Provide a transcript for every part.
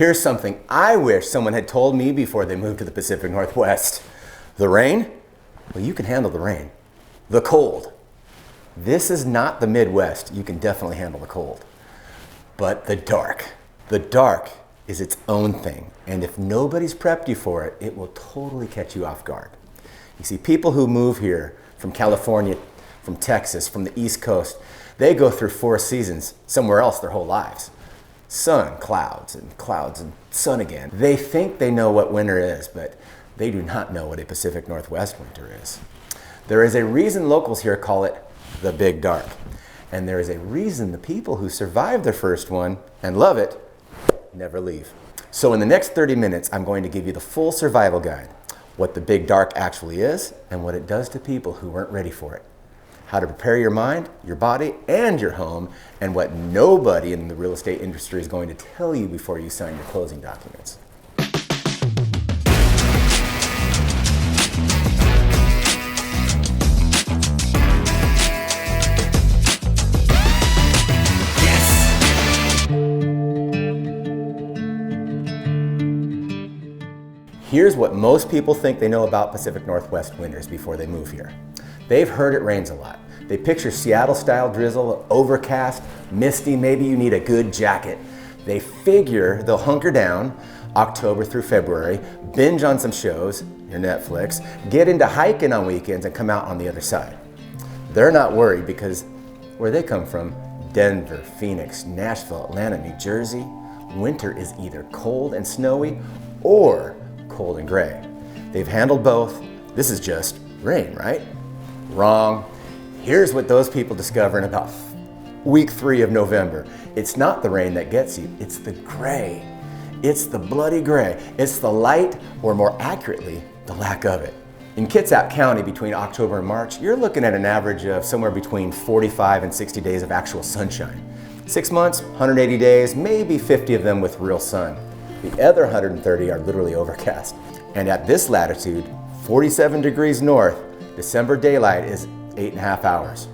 Here's something I wish someone had told me before they moved to the Pacific Northwest. The rain? Well, you can handle the rain. The cold. This is not the Midwest. You can definitely handle the cold. But the dark. The dark is its own thing. And if nobody's prepped you for it, it will totally catch you off guard. You see, people who move here from California, from Texas, from the East Coast, they go through 4 seasons somewhere else their whole lives. Sun, clouds, and sun again. They think they know what winter is, but they do not know what a Pacific Northwest winter is. There is a reason locals here call it the Big Dark. And there is a reason the people who survive their first one and love it never leave. So in the next 30 minutes, I'm going to give you the full survival guide, what the Big Dark actually is, and what it does to people who weren't ready for it. How to prepare your mind, your body, and your home, and what nobody in the real estate industry is going to tell you before you sign your closing documents. Here's what most people think they know about Pacific Northwest winters before they move here. They've heard it rains a lot. They picture Seattle-style drizzle, overcast, misty, maybe you need a good jacket. They figure they'll hunker down October through February, binge on some shows, your Netflix, get into hiking on weekends and come out on the other side. They're not worried because where they come from, Denver, Phoenix, Nashville, Atlanta, New Jersey, winter is either cold and snowy or cold and gray. They've handled both. This is just rain, right? Wrong. Here's what those people discover in about week 3 of November. It's not the rain that gets you, it's the gray. It's the bloody gray. It's the light, or more accurately, the lack of it. In Kitsap County, between October and March, you're looking at an average of somewhere between 45 and 60 days of actual sunshine. 6 months, 180 days, maybe 50 of them with real sun. The other 130 are literally overcast. And at this latitude, 47 degrees north, December daylight is 8.5 hours.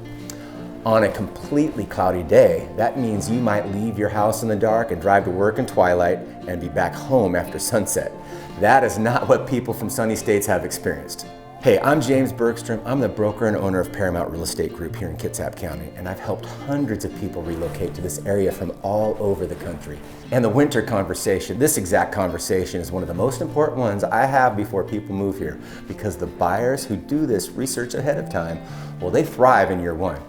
On a completely cloudy day, that means you might leave your house in the dark and drive to work in twilight and be back home after sunset. That is not what people from sunny states have experienced. Hey, I'm James Bergstrom. I'm the broker and owner of Paramount Real Estate Group here in Kitsap County, and I've helped hundreds of people relocate to this area from all over the country. And the winter conversation, this exact conversation, is one of the most important ones I have before people move here, because the buyers who do this research ahead of time, well, they thrive in year 1.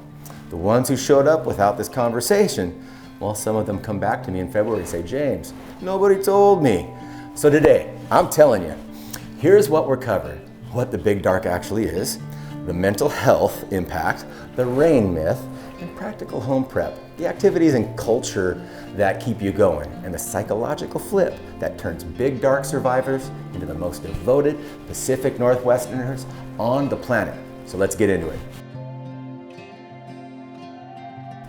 The ones who showed up without this conversation, well, some of them come back to me in February and say, James, nobody told me. So today, I'm telling you, here's what we're covering. What the Big Dark actually is, the mental health impact, the rain myth, and practical home prep, the activities and culture that keep you going, and the psychological flip that turns Big Dark survivors into the most devoted Pacific Northwesterners on the planet. So let's get into it.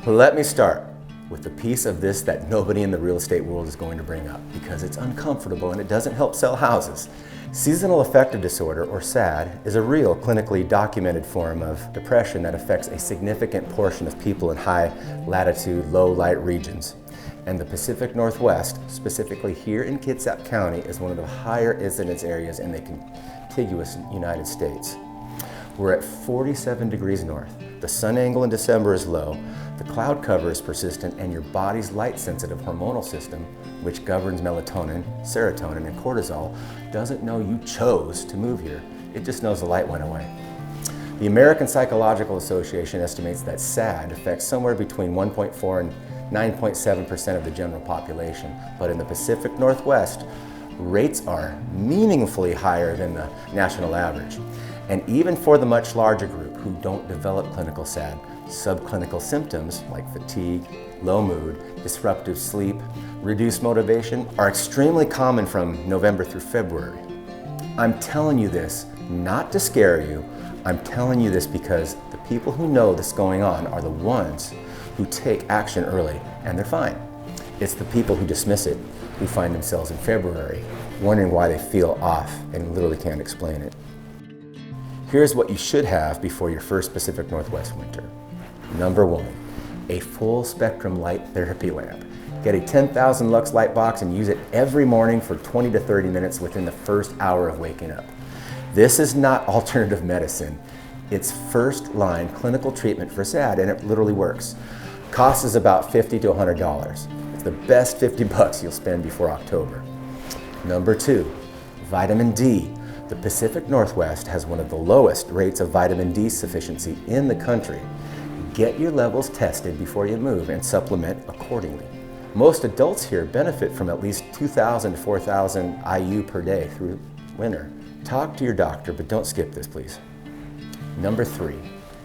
Let me start with the piece of this that nobody in the real estate world is going to bring up because it's uncomfortable and it doesn't help sell houses. Seasonal affective disorder, or SAD, is a real clinically documented form of depression that affects a significant portion of people in high latitude, low light regions. And the Pacific Northwest, specifically here in Kitsap County, is one of the higher incidence areas in the contiguous United States. We're at 47 degrees north. The sun angle in December is low, the cloud cover is persistent, and your body's light-sensitive hormonal system, which governs melatonin, serotonin, and cortisol, doesn't know you chose to move here. It just knows the light went away. The American Psychological Association estimates that SAD affects somewhere between 1.4 and 9.7% of the general population, but in the Pacific Northwest, rates are meaningfully higher than the national average. And even for the much larger group who don't develop clinical SAD, subclinical symptoms like fatigue, low mood, disruptive sleep, reduced motivation are extremely common from November through February. I'm telling you this not to scare you, I'm telling you this because the people who know this going on are the ones who take action early and they're fine. It's the people who dismiss it who find themselves in February wondering why they feel off and literally can't explain it. Here's what you should have before your first Pacific Northwest winter. Number 1, a full spectrum light therapy lamp. Get a 10,000 lux light box and use it every morning for 20 to 30 minutes within the first hour of waking up. This is not alternative medicine. It's first-line clinical treatment for SAD, and it literally works. Cost is about $50 to $100. It's the best 50 bucks you'll spend before October. Number 2, vitamin D. The Pacific Northwest has one of the lowest rates of vitamin D sufficiency in the country. Get your levels tested before you move and supplement accordingly. Most adults here benefit from at least 2,000 to 4,000 IU per day through winter. Talk to your doctor, but don't skip this, please. Number 3,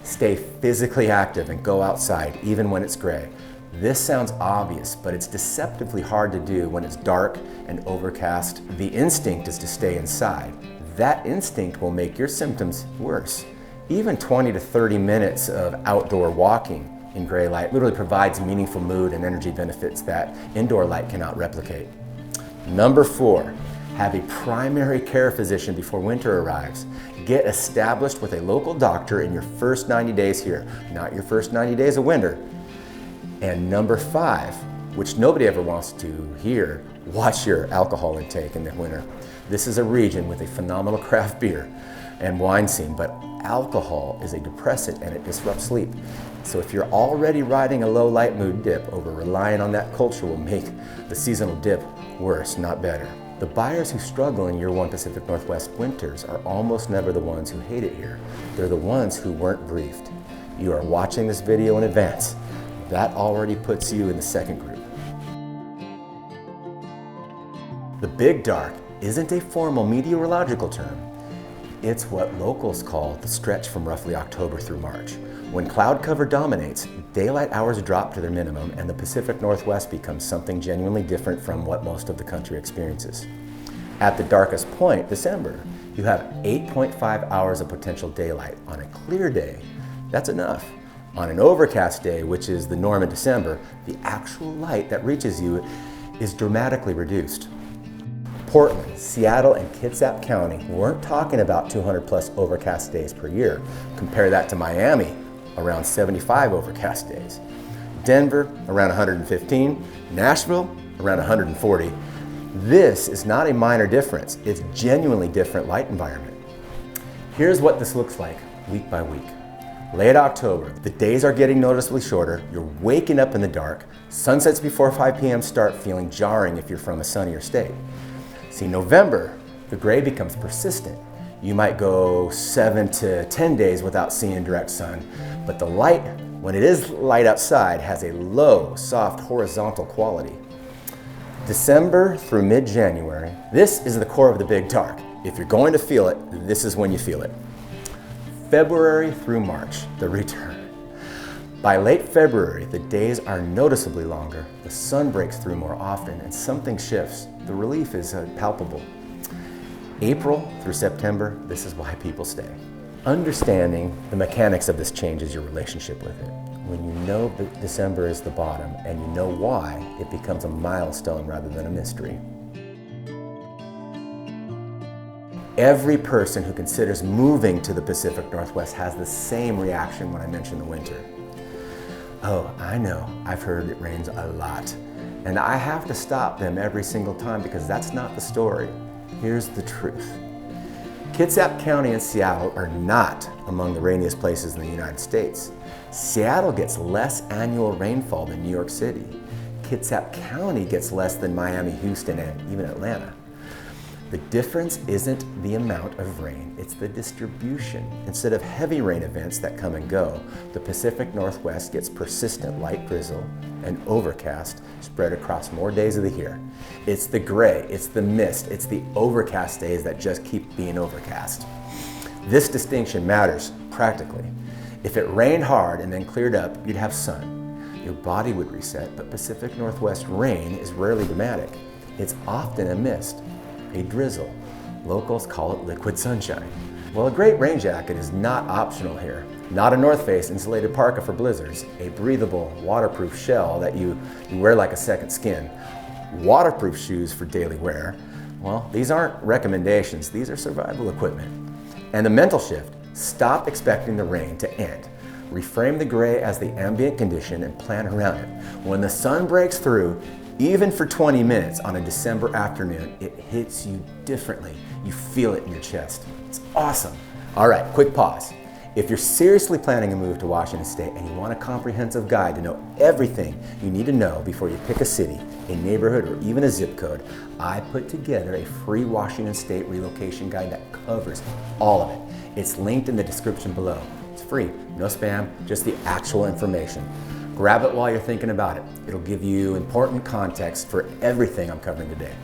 stay physically active and go outside even when it's gray. This sounds obvious, but it's deceptively hard to do when it's dark and overcast. The instinct is to stay inside. That instinct will make your symptoms worse. Even 20 to 30 minutes of outdoor walking in gray light literally provides meaningful mood and energy benefits that indoor light cannot replicate. Number 4, have a primary care physician before winter arrives. Get established with a local doctor in your first 90 days here, not your first 90 days of winter. And number 5, which nobody ever wants to hear, watch your alcohol intake in the winter. This is a region with a phenomenal craft beer and wine scene, but alcohol is a depressant and it disrupts sleep. So if you're already riding a low light mood dip, over-relying on that culture will make the seasonal dip worse, not better. The buyers who struggle in year 1 Pacific Northwest winters are almost never the ones who hate it here. They're the ones who weren't briefed. You are watching this video in advance. That already puts you in the second group. The Big Dark isn't a formal meteorological term. It's what locals call the stretch from roughly October through March. When cloud cover dominates, daylight hours drop to their minimum and the Pacific Northwest becomes something genuinely different from what most of the country experiences. At the darkest point, December, you have 8.5 hours of potential daylight. On a clear day, that's enough. On an overcast day, which is the norm in December, the actual light that reaches you is dramatically reduced. Portland, Seattle, and Kitsap County weren't talking about 200 plus overcast days per year. Compare that to Miami, around 75 overcast days. Denver, around 115. Nashville, around 140. This is not a minor difference. It's genuinely different light environment. Here's what this looks like week by week. Late October, the days are getting noticeably shorter, you're waking up in the dark, sunsets before 5 p.m. start feeling jarring if you're from a sunnier state. See, November, the gray becomes persistent. You might go 7 to 10 days without seeing direct sun, but the light, when it is light outside, has a low, soft, horizontal quality. December through mid-January, this is the core of the Big Dark. If you're going to feel it, this is when you feel it. February through March, the return. By late February, the days are noticeably longer, the sun breaks through more often, and something shifts. The relief is palpable. April through September, this is why people stay. Understanding the mechanics of this changes your relationship with it. When you know that December is the bottom and you know why, it becomes a milestone rather than a mystery. Every person who considers moving to the Pacific Northwest has the same reaction when I mention the winter. Oh, I know, I've heard it rains a lot. And I have to stop them every single time because that's not the story. Here's the truth. Kitsap County and Seattle are not among the rainiest places in the United States. Seattle gets less annual rainfall than New York City. Kitsap County gets less than Miami, Houston, and even Atlanta. The difference isn't the amount of rain, it's the distribution. Instead of heavy rain events that come and go, the Pacific Northwest gets persistent light drizzle and overcast spread across more days of the year. It's the gray, it's the mist, it's the overcast days that just keep being overcast. This distinction matters practically. If it rained hard and then cleared up, you'd have sun. Your body would reset, but Pacific Northwest rain is rarely dramatic. It's often a mist, a drizzle. Locals call it liquid sunshine. Well, a great rain jacket is not optional here. Not a North Face insulated parka for blizzards, a breathable, waterproof shell that you wear like a second skin. Waterproof shoes for daily wear. Well, these aren't recommendations, these are survival equipment. And the mental shift, stop expecting the rain to end. Reframe the gray as the ambient condition and plan around it. When the sun breaks through, Even for 20 minutes on a December afternoon, it hits you differently. You feel it in your chest. It's awesome. All right, quick pause. If you're seriously planning a move to Washington State and you want a comprehensive guide to know everything you need to know before you pick a city, a neighborhood, or even a zip code, I put together a free Washington State relocation guide that covers all of it. It's linked in the description below. It's free, no spam, just the actual information. Grab it while you're thinking about it. It'll give you important context for everything I'm covering today.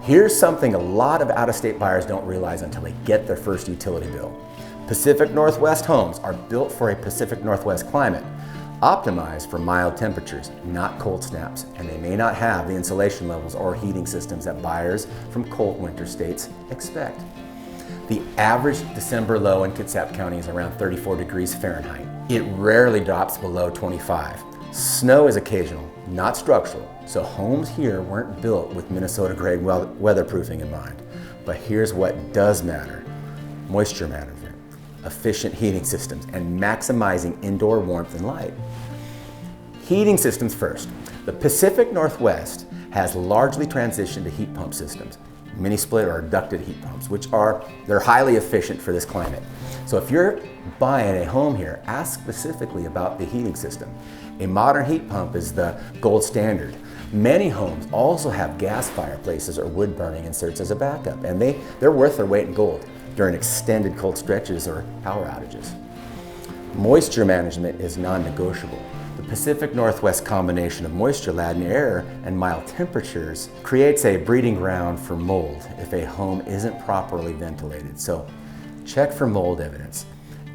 Here's something a lot of out-of-state buyers don't realize until they get their first utility bill. Pacific Northwest homes are built for a Pacific Northwest climate, optimized for mild temperatures, not cold snaps, and they may not have the insulation levels or heating systems that buyers from cold winter states expect. The average December low in Kitsap County is around 34 degrees Fahrenheit. It rarely drops below 25. Snow is occasional, not structural, so homes here weren't built with Minnesota-grade weatherproofing in mind. But here's what does matter: moisture management, efficient heating systems, and maximizing indoor warmth and light. Heating systems first. The Pacific Northwest has largely transitioned to heat pump systems, mini split or ducted heat pumps, they're highly efficient for this climate. So if you're buying a home here, ask specifically about the heating system. A modern heat pump is the gold standard. Many homes also have gas fireplaces or wood burning inserts as a backup, and they're worth their weight in gold during extended cold stretches or power outages. Moisture management is non-negotiable. The Pacific Northwest combination of moisture-laden air and mild temperatures creates a breeding ground for mold if a home isn't properly ventilated. So check for mold evidence.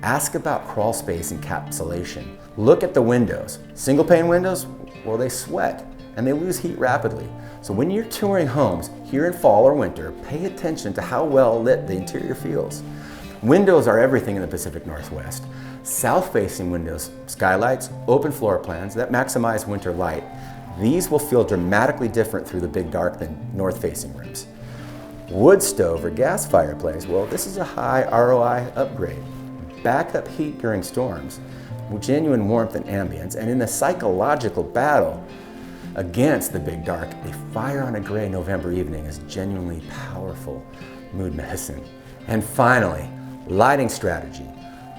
Ask about crawl space encapsulation. Look at the windows. Single pane windows, well, they sweat and they lose heat rapidly. So when you're touring homes here in fall or winter, pay attention to how well lit the interior feels. Windows are everything in the Pacific Northwest. South-facing windows, skylights, open floor plans that maximize winter light. These will feel dramatically different through the big dark than north-facing rooms. Wood stove or gas fireplace, well, this is a high ROI upgrade. Backup heat during storms, genuine warmth and ambience, and in a psychological battle against the big dark, a fire on a gray November evening is genuinely powerful mood medicine. And finally, lighting strategy.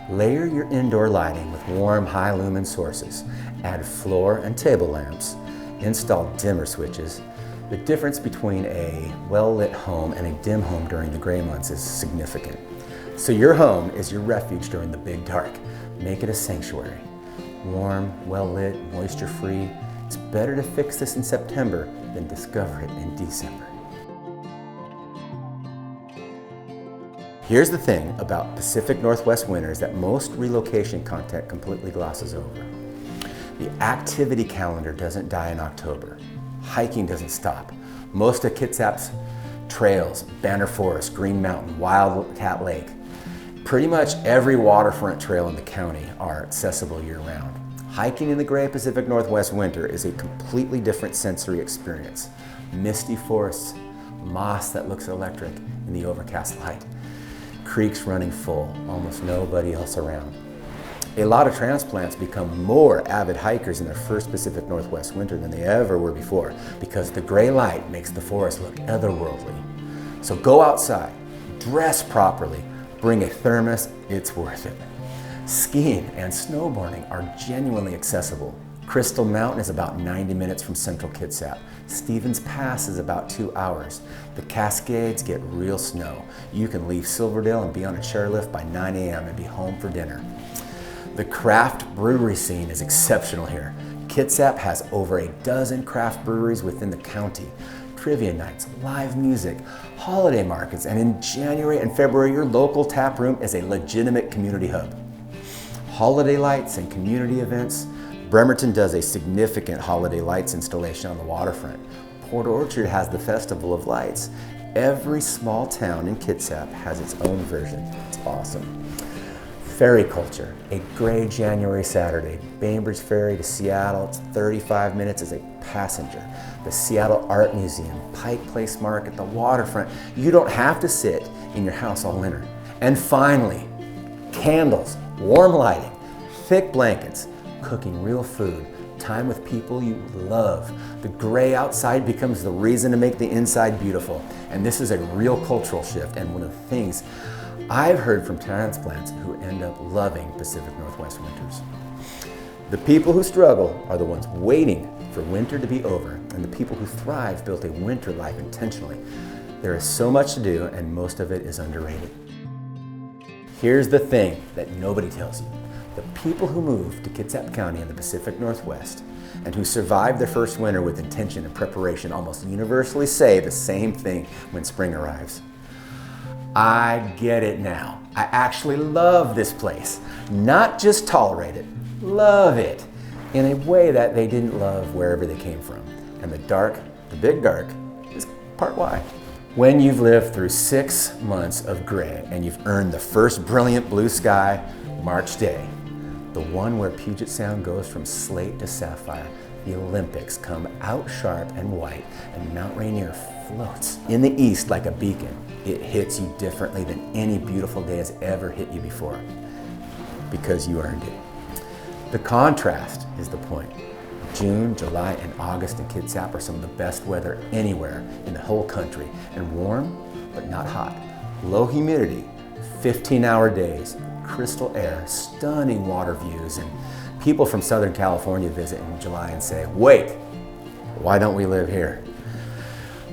Layer your indoor lighting with warm, high lumen sources. Add floor and table lamps. Install dimmer switches. The difference between a well-lit home and a dim home during the gray months is significant. So your home is your refuge during the big dark. Make it a sanctuary. Warm, well-lit, moisture-free. It's better to fix this in September than discover it in December. Here's the thing about Pacific Northwest winters that most relocation content completely glosses over. The activity calendar doesn't die in October. Hiking doesn't stop. Most of Kitsap's trails, Banner Forest, Green Mountain, Wildcat Lake, pretty much every waterfront trail in the county are accessible year-round. Hiking in the gray Pacific Northwest winter is a completely different sensory experience. Misty forests, moss that looks electric in the overcast light, creeks running full, almost nobody else around. A lot of transplants become more avid hikers in their first Pacific Northwest winter than they ever were before because the gray light makes the forest look otherworldly. So go outside, dress properly, bring a thermos, it's worth it. Skiing and snowboarding are genuinely accessible. Crystal Mountain is about 90 minutes from central Kitsap. Stevens Pass is about 2 hours. The Cascades get real snow. You can leave Silverdale and be on a chairlift by 9 a.m. and be home for dinner. The craft brewery scene is exceptional here. Kitsap has over a dozen craft breweries within the county. Trivia nights, live music, holiday markets, and in January and February, your local tap room is a legitimate community hub. Holiday lights and community events. Bremerton does a significant holiday lights installation on the waterfront. Port Orchard has the Festival of Lights. Every small town in Kitsap has its own version. It's awesome. Ferry culture, a gray January Saturday. Bainbridge Ferry to Seattle, it's 35 minutes as a passenger. The Seattle Art Museum, Pike Place Market, the waterfront. You don't have to sit in your house all winter. And finally, candles, warm lighting, thick blankets, cooking real food, time with people you love. The gray outside becomes the reason to make the inside beautiful. And this is a real cultural shift, and one of the things I've heard from transplants who end up loving Pacific Northwest winters. The people who struggle are the ones waiting for winter to be over, and the people who thrive built a winter life intentionally. There is so much to do, and most of it is underrated. Here's the thing that nobody tells you. The people who move to Kitsap County in the Pacific Northwest and who survive their first winter with intention and preparation almost universally say the same thing when spring arrives. I get it now. I actually love this place. Not just tolerate it, love it in a way that they didn't love wherever they came from. And the dark, the big dark, is part why. When you've lived through 6 months of gray and you've earned the first brilliant blue sky March day, the one where Puget Sound goes from slate to sapphire, the Olympics come out sharp and white, and Mount Rainier floats in the east like a beacon. It hits you differently than any beautiful day has ever hit you before, because you earned it. The contrast is the point. June, July, and August in Kitsap are some of the best weather anywhere in the whole country, and warm, but not hot. Low humidity, 15-hour days, crystal air, stunning water views, and people from Southern California visit in July and say, wait, why don't we live here?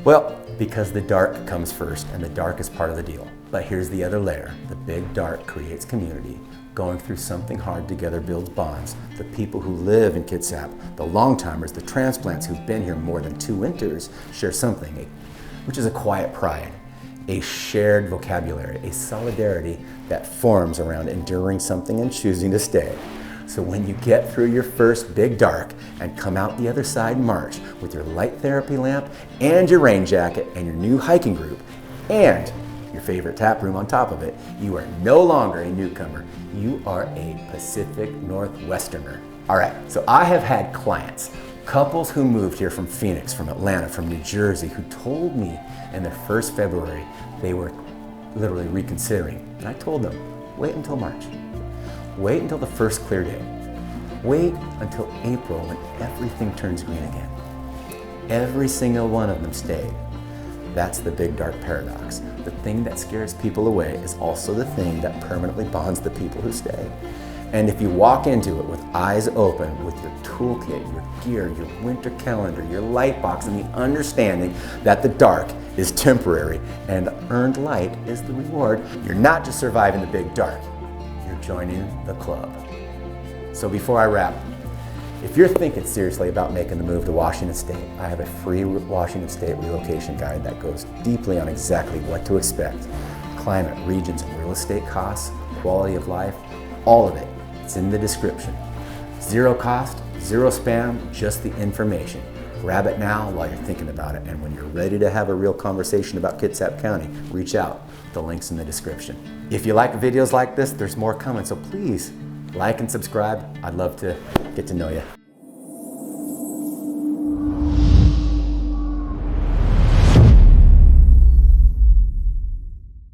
Well, because the dark comes first, and the dark is part of the deal. But here's the other layer. The big dark creates community. Going through something hard together builds bonds. The people who live in Kitsap, the long-timers, the transplants who've been here more than 2 winters, share something, which is a quiet pride, a shared vocabulary, a solidarity that forms around enduring something and choosing to stay. So when you get through your first big dark and come out the other side in March with your light therapy lamp and your rain jacket and your new hiking group and your favorite tap room on top of it, you are no longer a newcomer. You are a Pacific Northwesterner. All right, so I have had clients, couples who moved here from Phoenix, from Atlanta, from New Jersey, who told me in their first February they were literally reconsidering. And I told them, wait until March. Wait until the first clear day. Wait until April when everything turns green again. Every single one of them stayed. That's the big dark paradox. The thing that scares people away is also the thing that permanently bonds the people who stay. And if you walk into it with eyes open, with your toolkit, your gear, your winter calendar, your light box, and the understanding that the dark is temporary and earned light is the reward, you're not just surviving the big dark, you're joining the club. So before I wrap, if you're thinking seriously about making the move to Washington State, I have a free Washington State relocation guide that goes deeply on exactly what to expect. Climate, regions, and real estate costs, quality of life, all of it. It's in the description. Zero cost, zero spam, just the information. Grab it now while you're thinking about it, and when you're ready to have a real conversation about Kitsap County, reach out. The link's in the description. If you like videos like this, there's more coming, so please like and subscribe. I'd love to get to know you.